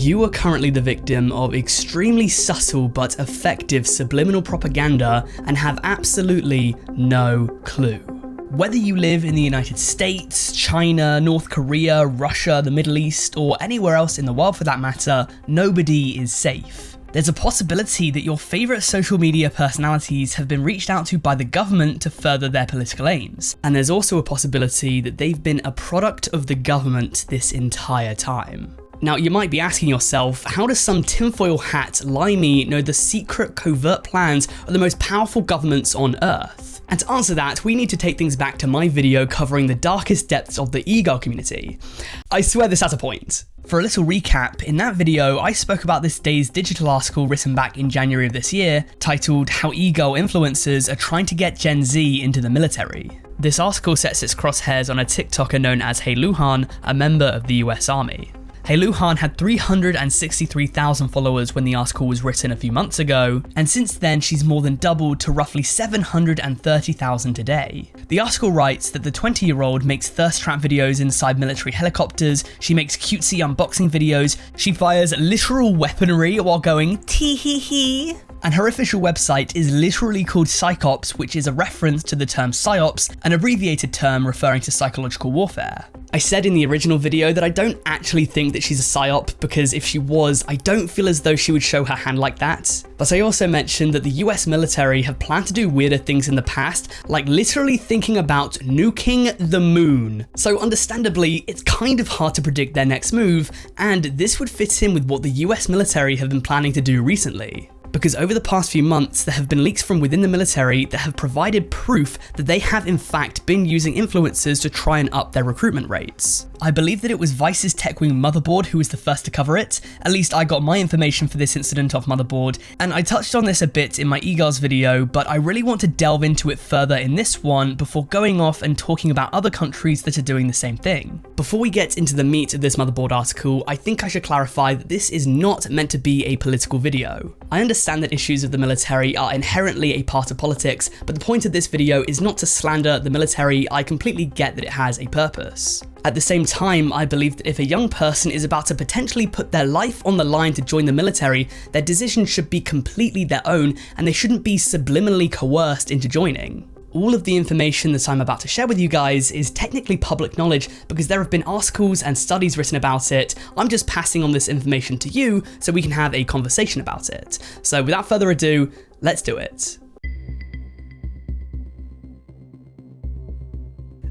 You are currently the victim of extremely subtle but effective subliminal propaganda and have absolutely no clue. Whether you live in the United States, China, North Korea, Russia, the Middle East, or anywhere else in the world for that matter, nobody is safe. There's a possibility that your favourite social media personalities have been reached out to by the government to further their political aims, and there's also a possibility that they've been a product of the government this entire time. Now, you might be asking yourself, how does some tinfoil hat limey know the secret covert plans of the most powerful governments on Earth? And to answer that, we need to take things back to my video covering the darkest depths of the e-girl community. I swear this has a point. For a little recap, in that video, I spoke about this day's digital article written back in January of this year, titled How E-girl Influencers Are Trying to Get Gen Z into the Military. This article sets its crosshairs on a TikToker known as Hey Luhan, a member of the US Army. Hey Luhan had 363,000 followers when the article was written a few months ago, and since then she's more than doubled to roughly 730,000 today. The article writes that the 20-year-old makes thirst trap videos inside military helicopters, she makes cutesy unboxing videos, she fires literal weaponry while going tee-hee-hee, and her official website is literally called Psychops, which is a reference to the term psyops, an abbreviated term referring to psychological warfare. I said in the original video that I don't actually think that she's a psyop, because if she was, I don't feel as though she would show her hand like that. But I also mentioned that the US military have planned to do weirder things in the past, like literally thinking about nuking the moon. So understandably, it's kind of hard to predict their next move, and this would fit in with what the US military have been planning to do recently. Because over the past few months, there have been leaks from within the military that have provided proof that they have in fact been using influencers to try and up their recruitment rates. I believe that it was Vice's Tech Wing Motherboard who was the first to cover it. At least I got my information for this incident off Motherboard, and I touched on this a bit in my e-girls video, but I really want to delve into it further in this one before going off and talking about other countries that are doing the same thing. Before we get into the meat of this Motherboard article, I think I should clarify that this is not meant to be a political video. I understand that issues of the military are inherently a part of politics, but the point of this video is not to slander the military. I completely get that it has a purpose. At the same time, I believe that if a young person is about to potentially put their life on the line to join the military, their decision should be completely their own, and they shouldn't be subliminally coerced into joining. All of the information that I'm about to share with you guys is technically public knowledge because there have been articles and studies written about it. I'm just passing on this information to you so we can have a conversation about it. So without further ado, let's do it.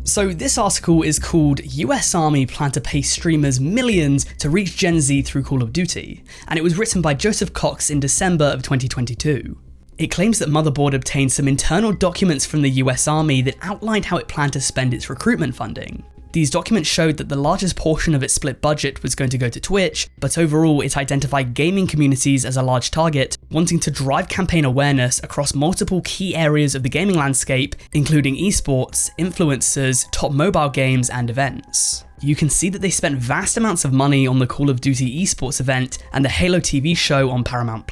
So this article is called US Army Plan to Pay Streamers Millions to Reach Gen Z Through Call of Duty, and it was written by Joseph Cox in December of 2022. It claims that Motherboard obtained some internal documents from the US Army that outlined how it planned to spend its recruitment funding. These documents showed that the largest portion of its split budget was going to go to Twitch, but overall it identified gaming communities as a large target, wanting to drive campaign awareness across multiple key areas of the gaming landscape, including esports, influencers, top mobile games, and events. You can see that they spent vast amounts of money on the Call of Duty esports event and the Halo TV show on Paramount+.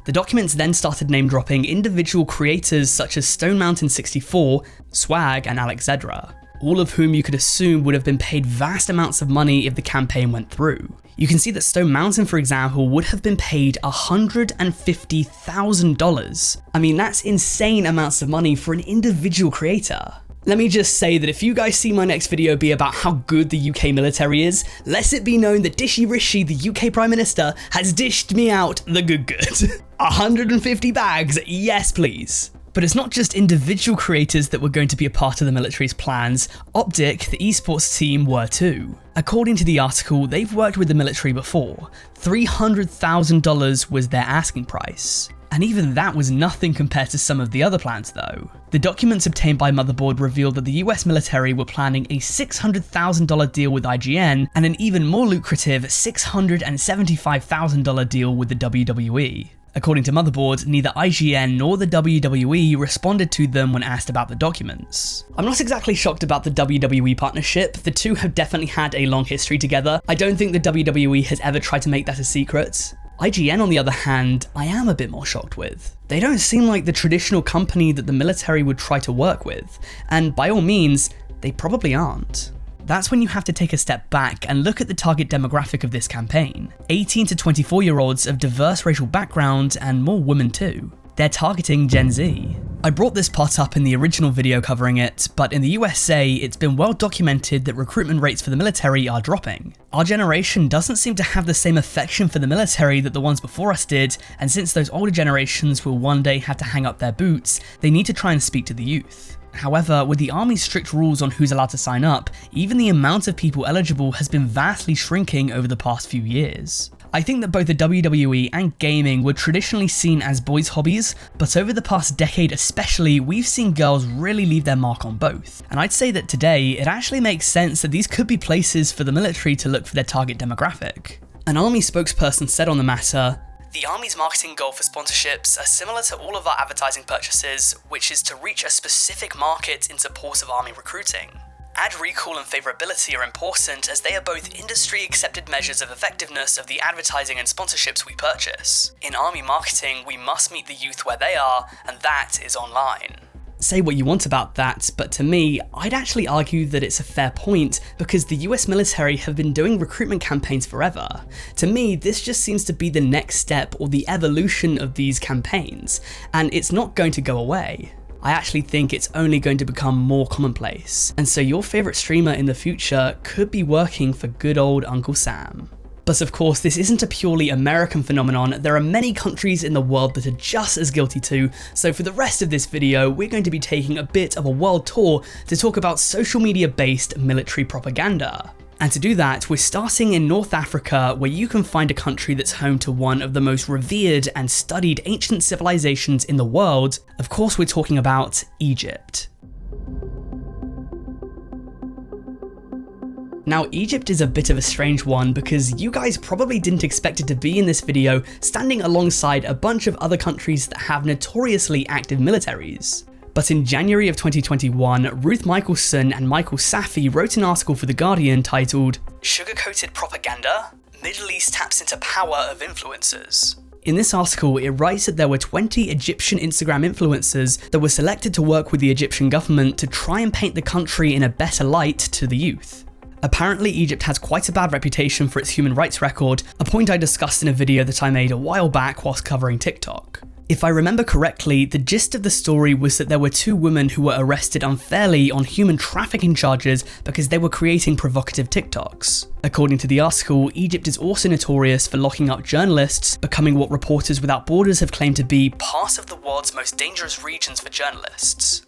The documents then started name-dropping individual creators such as Stone Mountain 64, Swag, and Alex Zedra, all of whom you could assume would have been paid vast amounts of money if the campaign went through. You can see that Stone Mountain, for example, would have been paid $150,000. I mean, that's insane amounts of money for an individual creator. Let me just say that if you guys see my next video be about how good the UK military is, let it be known that Dishy Rishi, the UK Prime Minister, has dished me out the good. 150 bags, yes please. But it's not just individual creators that were going to be a part of the military's plans. Optic, the esports team, were too. According to the article, they've worked with the military before. $300,000 was their asking price. And even that was nothing compared to some of the other plans though. The documents obtained by Motherboard revealed that the US military were planning a $600,000 deal with IGN and an even more lucrative $675,000 deal with the WWE. According to Motherboard, neither IGN nor the WWE responded to them when asked about the documents. I'm not exactly shocked about the WWE partnership. The two have definitely had a long history together. I don't think the WWE has ever tried to make that a secret. IGN, on the other hand, I am a bit more shocked with. They don't seem like the traditional company that the military would try to work with, and by all means, they probably aren't. That's when you have to take a step back and look at the target demographic of this campaign. 18 to 24-year-olds of diverse racial background and more women too. They're targeting Gen Z. I brought this part up in the original video covering it, but in the USA, it's been well documented that recruitment rates for the military are dropping. Our generation doesn't seem to have the same affection for the military that the ones before us did, and since those older generations will one day have to hang up their boots, they need to try and speak to the youth. However, with the Army's strict rules on who's allowed to sign up, even the amount of people eligible has been vastly shrinking over the past few years. I think that both the WWE and gaming were traditionally seen as boys' hobbies, but over the past decade especially, we've seen girls really leave their mark on both. And I'd say that today, it actually makes sense that these could be places for the military to look for their target demographic. An Army spokesperson said on the matter, "The Army's marketing goal for sponsorships are similar to all of our advertising purchases, which is to reach a specific market in support of Army recruiting. Ad recall and favourability are important as they are both industry-accepted measures of effectiveness of the advertising and sponsorships we purchase. In Army marketing, we must meet the youth where they are, and that is online." Say what you want about that, but to me, I'd actually argue that it's a fair point because the US military have been doing recruitment campaigns forever. To me, this just seems to be the next step or the evolution of these campaigns, and it's not going to go away. I actually think it's only going to become more commonplace, and so your favourite streamer in the future could be working for good old Uncle Sam. But of course, this isn't a purely American phenomenon, there are many countries in the world that are just as guilty too, so for the rest of this video, we're going to be taking a bit of a world tour to talk about social media based military propaganda. And to do that, we're starting in North Africa, where you can find a country that's home to one of the most revered and studied ancient civilizations in the world. Of course, we're talking about Egypt. Now, Egypt is a bit of a strange one because you guys probably didn't expect it to be in this video, standing alongside a bunch of other countries that have notoriously active militaries. But in January of 2021, Ruth Michelson and Michael Safi wrote an article for The Guardian titled, "Sugar-Coated Propaganda? Middle East Taps into Power of Influencers." In this article, it writes that there were 20 Egyptian Instagram influencers that were selected to work with the Egyptian government to try and paint the country in a better light to the youth. Apparently, Egypt has quite a bad reputation for its human rights record, a point I discussed in a video that I made a while back whilst covering TikTok. If I remember correctly, the gist of the story was that there were two women who were arrested unfairly on human trafficking charges because they were creating provocative TikToks. According to the article, Egypt is also notorious for locking up journalists, becoming what Reporters Without Borders have claimed to be part of the world's most dangerous regions for journalists.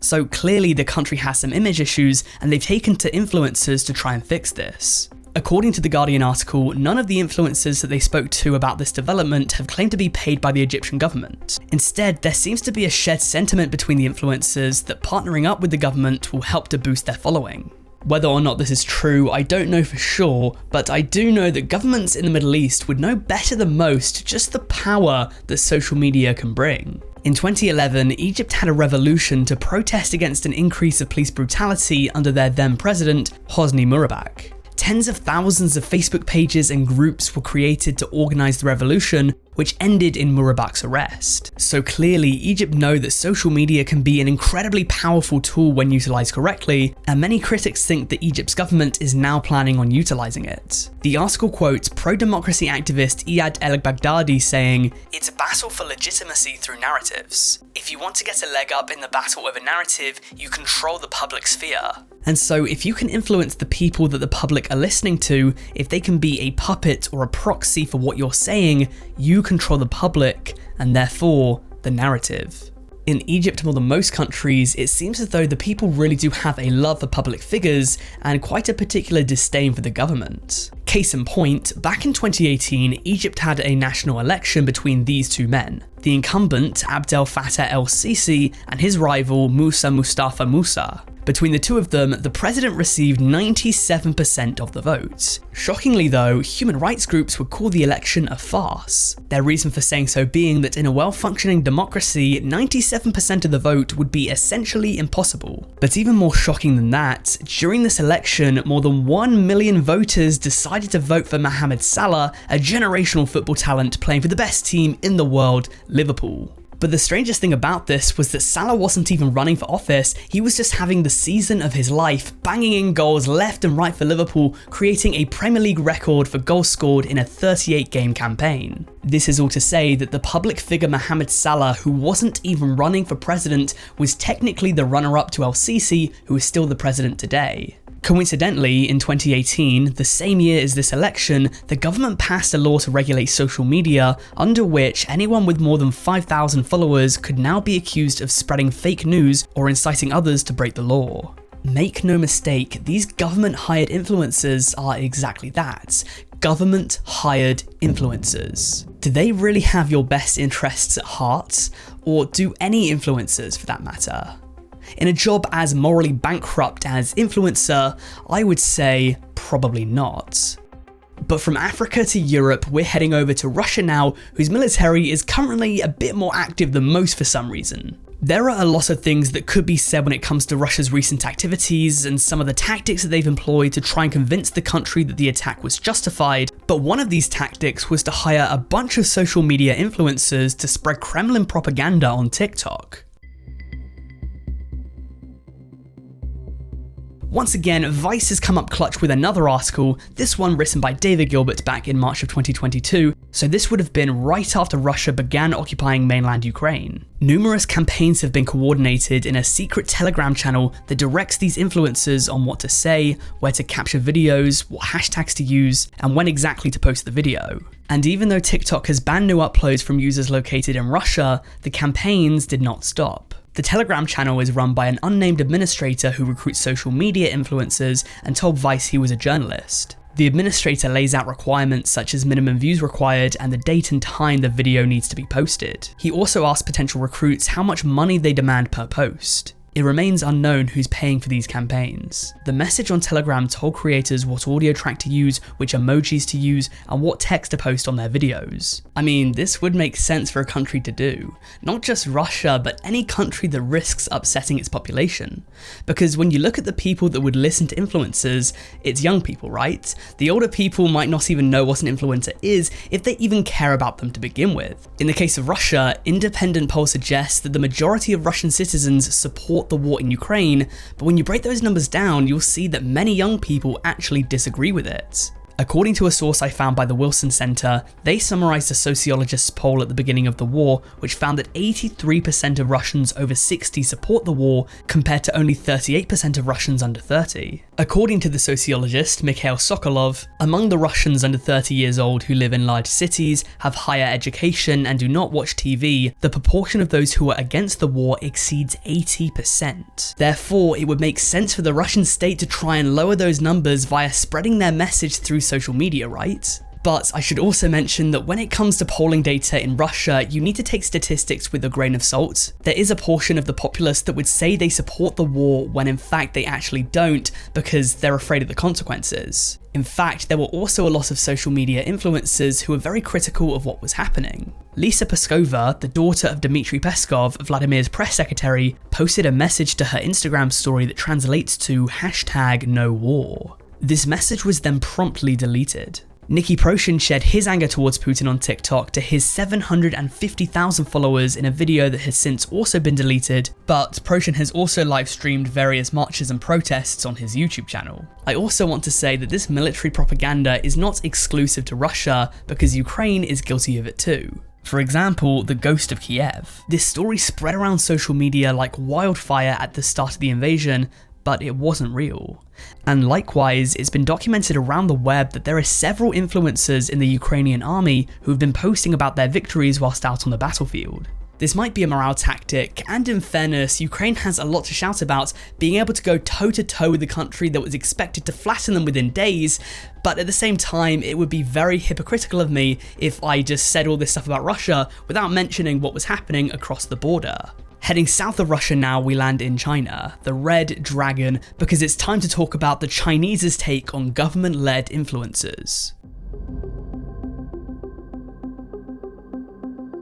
So clearly the country has some image issues, and they've taken to influencers to try and fix this. According to the Guardian article, none of the influencers that they spoke to about this development have claimed to be paid by the Egyptian government. Instead, there seems to be a shared sentiment between the influencers that partnering up with the government will help to boost their following. Whether or not this is true, I don't know for sure, but I do know that governments in the Middle East would know better than most just the power that social media can bring. In 2011, Egypt had a revolution to protest against an increase of police brutality under their then president, Hosni Mubarak. Tens of thousands of Facebook pages and groups were created to organise the revolution, which ended in Mubarak's arrest. So clearly, Egypt know that social media can be an incredibly powerful tool when utilised correctly, and many critics think that Egypt's government is now planning on utilising it. The article quotes pro-democracy activist Iyad el-Baghdadi saying, "It's a battle for legitimacy through narratives. If you want to get a leg up in the battle over narrative, you control the public sphere." And so if you can influence the people that the public are listening to, if they can be a puppet or a proxy for what you're saying, you control the public, and therefore, the narrative. In Egypt, more than most countries, it seems as though the people really do have a love for public figures and quite a particular disdain for the government. Case in point, back in 2018, Egypt had a national election between these two men. The incumbent, Abdel Fattah el-Sisi, and his rival, Musa Mustafa Musa. Between the two of them, the president received 97% of the vote. Shockingly though, human rights groups would call the election a farce. Their reason for saying so being that in a well-functioning democracy, 97% of the vote would be essentially impossible. But even more shocking than that, during this election, more than 1 million voters decided to vote for Mohamed Salah, a generational football talent playing for the best team in the world, Liverpool. But the strangest thing about this was that Salah wasn't even running for office, he was just having the season of his life, banging in goals left and right for Liverpool, creating a Premier League record for goals scored in a 38-game campaign. This is all to say that the public figure Mohamed Salah, who wasn't even running for president, was technically the runner-up to El-Sisi, who is still the president today. Coincidentally, in 2018, the same year as this election, the government passed a law to regulate social media, under which anyone with more than 5,000 followers could now be accused of spreading fake news or inciting others to break the law. Make no mistake, these government-hired influencers are exactly that. Government-hired influencers. Do they really have your best interests at heart? Or do any influencers, for that matter? In a job as morally bankrupt as influencer, I would say probably not. But from Africa to Europe, we're heading over to Russia now, whose military is currently a bit more active than most for some reason. There are a lot of things that could be said when it comes to Russia's recent activities and some of the tactics that they've employed to try and convince the country that the attack was justified, but one of these tactics was to hire a bunch of social media influencers to spread Kremlin propaganda on TikTok. Once again, Vice has come up clutch with another article, this one written by David Gilbert back in March of 2022, so this would have been right after Russia began occupying mainland Ukraine. Numerous campaigns have been coordinated in a secret Telegram channel that directs these influencers on what to say, where to capture videos, what hashtags to use, and when exactly to post the video. And even though TikTok has banned new uploads from users located in Russia, the campaigns did not stop. The Telegram channel is run by an unnamed administrator who recruits social media influencers and told Vice he was a journalist. The administrator lays out requirements such as minimum views required and the date and time the video needs to be posted. He also asks potential recruits how much money they demand per post. It remains unknown who's paying for these campaigns. The message on Telegram told creators what audio track to use, which emojis to use, and what text to post on their videos. I mean, this would make sense for a country to do. Not just Russia, but any country that risks upsetting its population. Because when you look at the people that would listen to influencers, it's young people, right? The older people might not even know what an influencer is, if they even care about them to begin with. In the case of Russia, independent polls suggest that the majority of Russian citizens support the war in Ukraine, but when you break those numbers down, you'll see that many young people actually disagree with it. According to a source I found by the Wilson Center, they summarized a sociologist's poll at the beginning of the war, which found that 83% of Russians over 60 support the war, compared to only 38% of Russians under 30. According to the sociologist Mikhail Sokolov, among the Russians under 30 years old who live in large cities, have higher education, and do not watch TV, the proportion of those who are against the war exceeds 80%. Therefore, it would make sense for the Russian state to try and lower those numbers via spreading their message through social media, right? But I should also mention that when it comes to polling data in Russia, you need to take statistics with a grain of salt. There is a portion of the populace that would say they support the war when in fact they actually don't, because they're afraid of the consequences. In fact, there were also a lot of social media influencers who were very critical of what was happening. Lisa Peskova, the daughter of Dmitry Peskov, Vladimir's press secretary, posted a message to her Instagram story that translates to #NoWar. This message was then promptly deleted. Nikki Proshin shared his anger towards Putin on TikTok to his 750,000 followers in a video that has since also been deleted, but Proshin has also live streamed various marches and protests on his YouTube channel. I also want to say that this military propaganda is not exclusive to Russia, because Ukraine is guilty of it too. For example, the ghost of Kiev. This story spread around social media like wildfire at the start of the invasion, but it wasn't real. And likewise, it's been documented around the web that there are several influencers in the Ukrainian army who have been posting about their victories whilst out on the battlefield. This might be a morale tactic, and in fairness, Ukraine has a lot to shout about, being able to go toe-to-toe with a country that was expected to flatten them within days, but at the same time, it would be very hypocritical of me if I just said all this stuff about Russia without mentioning what was happening across the border. Heading south of Russia now, we land in China, the Red Dragon, because it's time to talk about the Chinese's take on government-led influencers.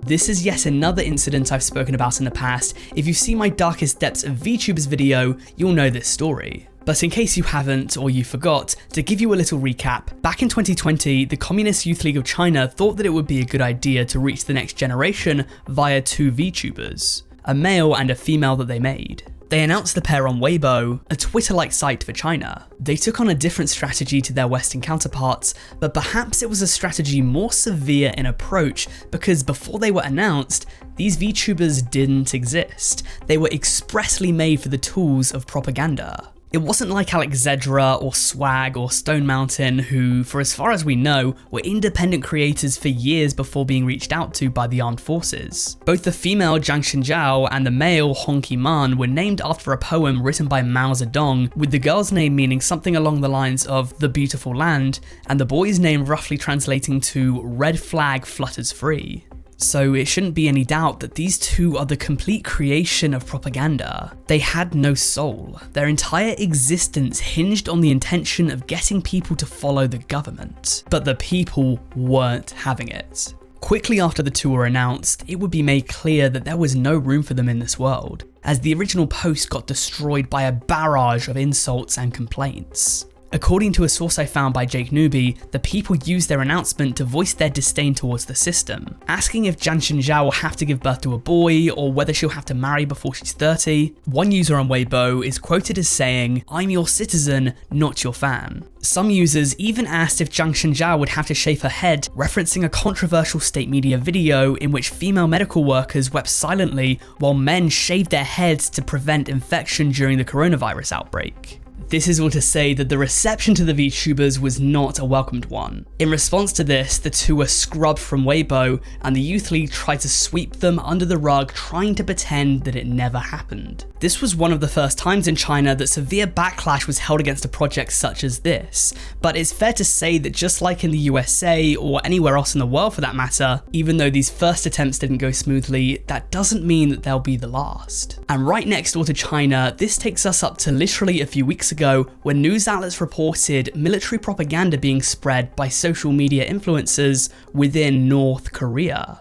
This is yet another incident I've spoken about in the past. If you see my Darkest Depths of VTubers video, you'll know this story. But in case you haven't or you forgot, to give you a little recap, back in 2020, the Communist Youth League of China thought that it would be a good idea to reach the next generation via two VTubers, a male and a female that they made. They announced the pair on Weibo, a Twitter-like site for China. They took on a different strategy to their Western counterparts, but perhaps it was a strategy more severe in approach because before they were announced, these VTubers didn't exist. They were expressly made for the tools of propaganda. It wasn't like Alex Zedra or Swag or Stone Mountain, who, for as far as we know, were independent creators for years before being reached out to by the armed forces. Both the female Zhang Xinjiao and the male Hong Ki-man were named after a poem written by Mao Zedong, with the girl's name meaning something along the lines of the beautiful land, and the boy's name roughly translating to red flag flutters free. So it shouldn't be any doubt that these two are the complete creation of propaganda. They had no soul. Their entire existence hinged on the intention of getting people to follow the government. But the people weren't having it. Quickly after the two were announced, it would be made clear that there was no room for them in this world, as the original post got destroyed by a barrage of insults and complaints. According to a source I found by Jake Newby, the people used their announcement to voice their disdain towards the system, asking if Zhang Xinjiao will have to give birth to a boy or whether she'll have to marry before she's 30. One user on Weibo is quoted as saying, "I'm your citizen, not your fan." Some users even asked if Zhang Xinjiao would have to shave her head, referencing a controversial state media video in which female medical workers wept silently while men shaved their heads to prevent infection during the coronavirus outbreak. This is all to say that the reception to the VTubers was not a welcomed one. In response to this, the two were scrubbed from Weibo, and the Youth League tried to sweep them under the rug, trying to pretend that it never happened. This was one of the first times in China that severe backlash was held against a project such as this, but it's fair to say that just like in the USA, or anywhere else in the world for that matter, even though these first attempts didn't go smoothly, that doesn't mean that they'll be the last. And right next door to China, this takes us up to literally a few weeks ago, when news outlets reported military propaganda being spread by social media influencers within North Korea.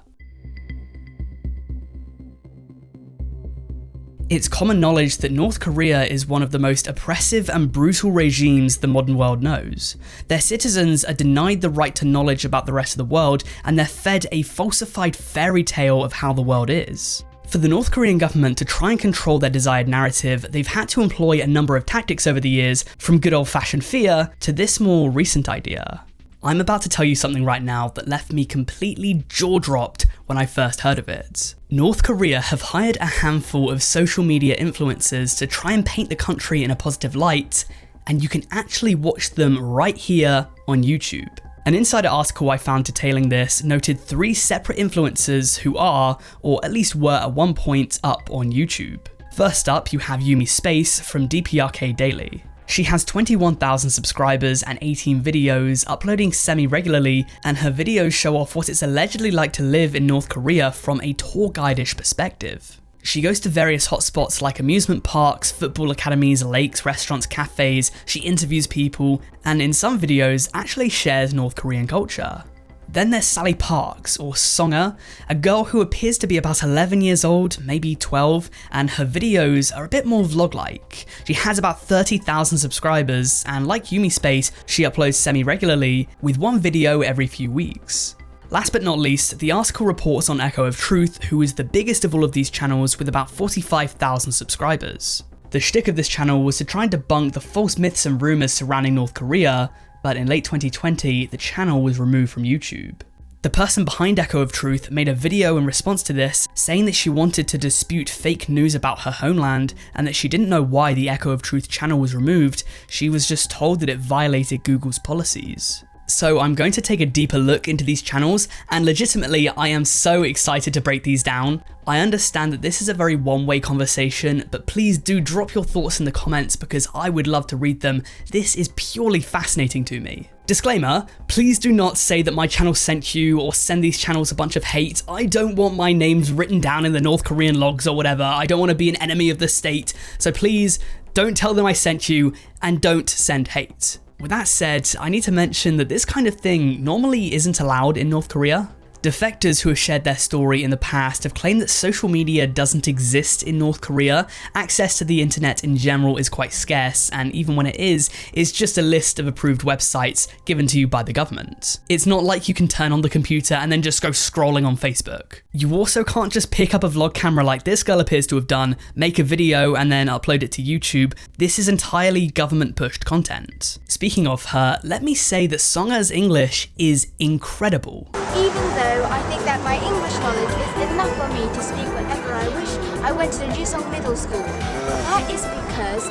It's common knowledge that North Korea is one of the most oppressive and brutal regimes the modern world knows. Their citizens are denied the right to knowledge about the rest of the world, and they're fed a falsified fairy tale of how the world is. For the North Korean government to try and control their desired narrative, they've had to employ a number of tactics over the years, from good old-fashioned fear to this more recent idea. I'm about to tell you something right now that left me completely jaw-dropped when I first heard of it. North Korea have hired a handful of social media influencers to try and paint the country in a positive light, and you can actually watch them right here on YouTube. An insider article I found detailing this noted 3 separate influencers who are, or at least were at one point, up on YouTube. First up, you have Yumi Space from DPRK Daily. She has 21,000 subscribers and 18 videos, uploading semi-regularly, and her videos show off what it's allegedly like to live in North Korea from a tour guide-ish perspective. She goes to various hotspots like amusement parks, football academies, lakes, restaurants, cafes, she interviews people, and in some videos actually shares North Korean culture. Then there's Sally Parks, or Songer, a girl who appears to be about 11 years old, maybe 12, and her videos are a bit more vlog-like. She has about 30,000 subscribers, and like Yumi Space, she uploads semi-regularly, with one video every few weeks. Last but not least, the article reports on Echo of Truth, who is the biggest of all of these channels with about 45,000 subscribers. The shtick of this channel was to try and debunk the false myths and rumours surrounding North Korea, but in late 2020, the channel was removed from YouTube. The person behind Echo of Truth made a video in response to this, saying that she wanted to dispute fake news about her homeland, and that she didn't know why the Echo of Truth channel was removed, she was just told that it violated Google's policies. So I'm going to take a deeper look into these channels, and legitimately I am so excited to break these down. I understand that this is a very one-way conversation, but please do drop your thoughts in the comments because I would love to read them. This is purely fascinating to me. Disclaimer, please do not say that my channel sent you or send these channels a bunch of hate. I don't want my names written down in the North Korean logs or whatever. I don't want to be an enemy of the state. So please don't tell them I sent you, and don't send hate. With that said, I need to mention that this kind of thing normally isn't allowed in North Korea. Defectors who have shared their story in the past have claimed that social media doesn't exist in North Korea. Access to the internet in general is quite scarce, and even when it is, it's just a list of approved websites given to you by the government. It's not like you can turn on the computer and then just go scrolling on Facebook. You also can't just pick up a vlog camera like this girl appears to have done, make a video and then upload it to YouTube. This is entirely government-pushed content. Speaking of her, let me say that Songa's English is incredible. Even though I think that my English knowledge is enough for me to speak whenever I wish, I went to the Jisung Middle School. That is because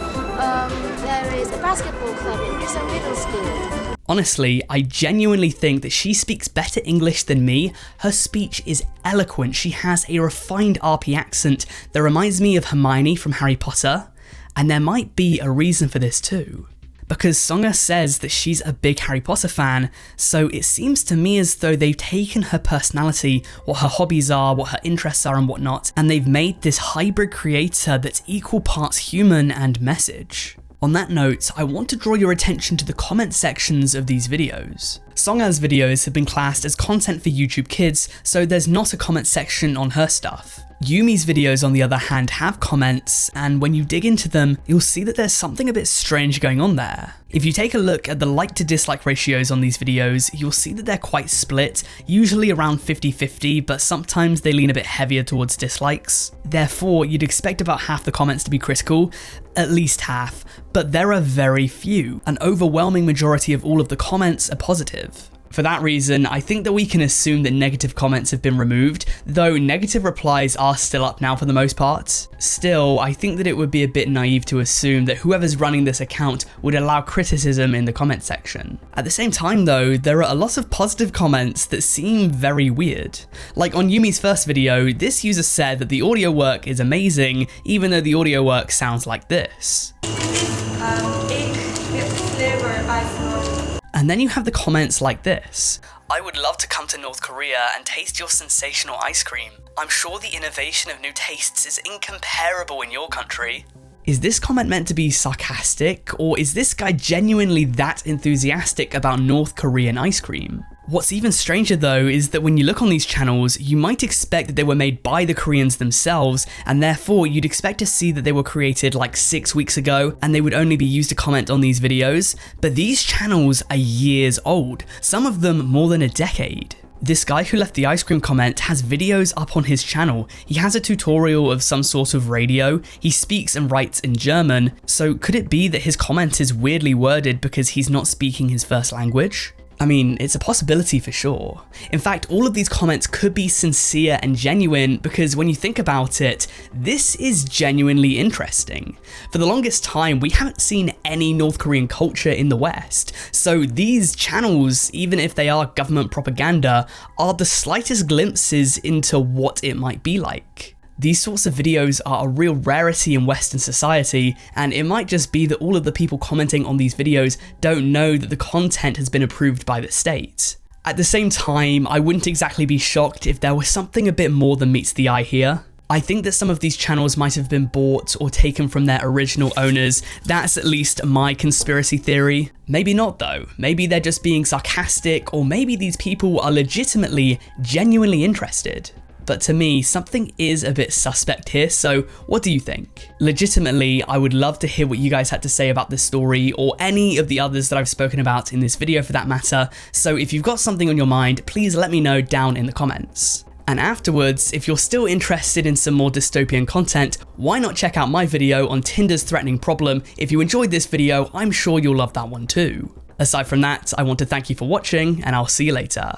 there is a basketball club in Jisung Middle School. Honestly, I genuinely think that she speaks better English than me. Her speech is eloquent. She has a refined RP accent that reminds me of Hermione from Harry Potter. And there might be a reason for this too. Because Songa says that she's a big Harry Potter fan, so it seems to me as though they've taken her personality, what her hobbies are, what her interests are and whatnot, and they've made this hybrid creator that's equal parts human and message. On that note, I want to draw your attention to the comment sections of these videos. Songa's videos have been classed as content for YouTube Kids, so there's not a comment section on her stuff. Yumi's videos, on the other hand, have comments, and when you dig into them, you'll see that there's something a bit strange going on there. If you take a look at the like to dislike ratios on these videos, you'll see that they're quite split, usually around 50-50, but sometimes they lean a bit heavier towards dislikes. Therefore, you'd expect about half the comments to be critical, at least half, but there are very few. An overwhelming majority of all of the comments are positive. For that reason, I think that we can assume that negative comments have been removed, though negative replies are still up now for the most part. Still, I think that it would be a bit naive to assume that whoever's running this account would allow criticism in the comment section. At the same time though, there are a lot of positive comments that seem very weird. Like on Yumi's first video, this user said that the audio work is amazing, even though the audio work sounds like this. And then you have the comments like this. I would love to come to North Korea and taste your sensational ice cream. I'm sure the innovation of new tastes is incomparable in your country. Is this comment meant to be sarcastic, or is this guy genuinely that enthusiastic about North Korean ice cream? What's even stranger though is that when you look on these channels, you might expect that they were made by the Koreans themselves, and therefore you'd expect to see that they were created like 6 weeks ago and they would only be used to comment on these videos, but these channels are years old, some of them more than a decade. This guy who left the ice cream comment has videos up on his channel. He has a tutorial of some sort of radio, he speaks and writes in German, so could it be that his comment is weirdly worded because he's not speaking his first language? I mean, it's a possibility for sure. In fact, all of these comments could be sincere and genuine because when you think about it, this is genuinely interesting. For the longest time, we haven't seen any North Korean culture in the West, so these channels, even if they are government propaganda, are the slightest glimpses into what it might be like. These sorts of videos are a real rarity in Western society, and it might just be that all of the people commenting on these videos don't know that the content has been approved by the state. At the same time, I wouldn't exactly be shocked if there was something a bit more than meets the eye here. I think that some of these channels might have been bought or taken from their original owners. That's at least my conspiracy theory. Maybe not though. Maybe they're just being sarcastic, or maybe these people are legitimately, genuinely interested. But to me, something is a bit suspect here, so what do you think? Legitimately, I would love to hear what you guys had to say about this story, or any of the others that I've spoken about in this video for that matter, so if you've got something on your mind, please let me know down in the comments. And afterwards, if you're still interested in some more dystopian content, why not check out my video on Tinder's threatening problem? If you enjoyed this video, I'm sure you'll love that one too. Aside from that, I want to thank you for watching, and I'll see you later.